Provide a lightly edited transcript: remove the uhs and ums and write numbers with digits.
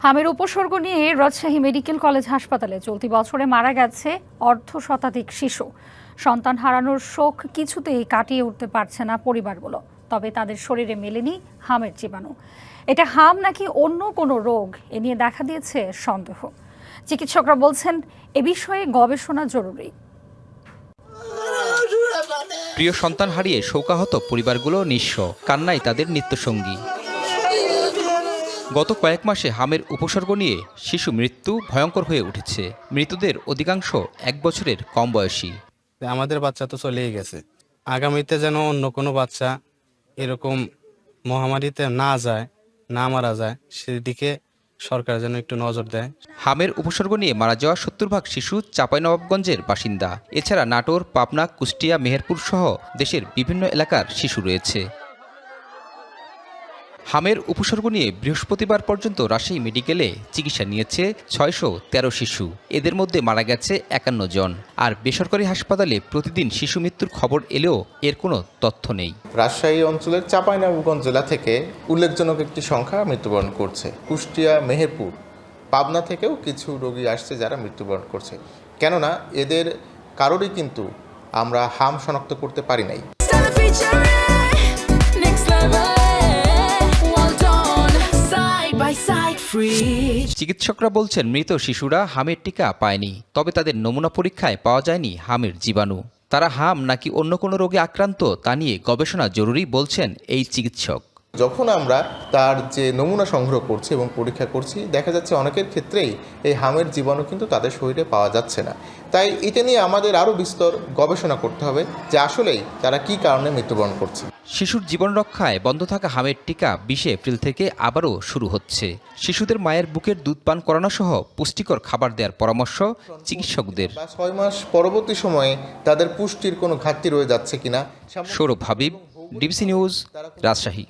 হামের উপসর্গ নিয়ে Rajshahi medical college হাসপাতালে চলতি বছরে মারা গেছে অর্ধশতাধিক শিশু। সন্তান হারানোর শোক কিছুতেই কাটিয়ে উঠতে পারছে না পরিবারগুলো। তবে তাদের শরীরে মেলেনি হামের জীবাণু। এটা হাম নাকি অন্য কোনো রোগ, এ নিয়ে দেখা দিয়েছে সন্দেহ। চিকিৎসকরা বলছেন এ বিষয়ে গবেষণা জরুরি। প্রিয় সন্তান হারিয়ে শোকাহত পরিবারগুলো নিঃস্ব, কান্নাই তাদের নিত্যসঙ্গী। গত কয়েক মাসে হামের উপসর্গ নিয়ে শিশু মৃত্যু ভয়ঙ্কর হয়ে উঠেছে। মৃতদের অধিকাংশ 1 বছরের কম বয়সী। আমাদের বাচ্চা তো চলেই গেছে, আগামীতে যেন অন্য কোনো বাচ্চা এরকম মহামারীতে না মারা যায় সেদিকে সরকার যেন একটু নজর দেয়। হামের উপসর্গ নিয়ে মারা যাওয়া 70% শিশু চাঁপাইনবাবগঞ্জের বাসিন্দা। এছাড়া নাটোর, পাবনা, কুষ্টিয়া, মেহেরপুর সহ দেশের বিভিন্ন এলাকার শিশু রয়েছে। হামের উপসর্গ নিয়ে বৃহস্পতিবার পর্যন্ত রাজশাহী মেডিকেলে চিকিৎসা নিয়েছে 613 শিশু। এদের মধ্যে মারা গেছে 51 জন। আর বেসরকারি হাসপাতালে প্রতিদিন শিশু মৃত্যুর খবর এলেও এর কোনো তথ্য নেই। রাজশাহী অঞ্চলের চাঁপাইনবাবগঞ্জ জেলা থেকে উল্লেখজনক একটি সংখ্যা মৃত্যুবরণ করছে। কুষ্টিয়া, মেহেরপুর, পাবনা থেকেও কিছু রোগী আসছে যারা মৃত্যুবরণ করছে। কেননা এদের কারোরই কিন্তু আমরা হাম শনাক্ত করতে পারি নাই। চিকিৎসকরা বলছেন মৃত শিশুরা হামের টিকা পায়নি, তবে তাদের নমুনা পরীক্ষায় পাওয়া যায়নি হামের জীবাণু। তারা হাম নাকি অন্য কোনো রোগে আক্রান্ত তা নিয়ে গবেষণা জরুরি বলছেন এই চিকিৎসক। যখন আমরা তার যে নমুনা সংগ্রহ করছি এবং পরীক্ষা করছি, দেখা যাচ্ছে অনেকের ক্ষেত্রেই এই হামের জীবাণু কিন্তু তাদের শরীরে পাওয়া যাচ্ছে না। তাই এটা নিয়ে আমাদের আরও বিস্তর গবেষণা করতে হবে যে আসলেই তারা কী কারণে মৃত্যুবরণ করছে। শিশুর জীবন রক্ষায় বন্ধ থাকা হামের টিকা 20 এপ্রিল থেকে আবারও শুরু হচ্ছে। শিশুদের মায়ের বুকের দুধ পান করানো সহ পুষ্টিকর খাবার দেওয়ার পরামর্শ চিকিৎসকদের। 6 মাস পরবর্তী সময়ে তাদের পুষ্টির কোনো ঘাটতি রয়ে যাচ্ছে কিনা। Sourav Habib, DBC news, Rajshahi.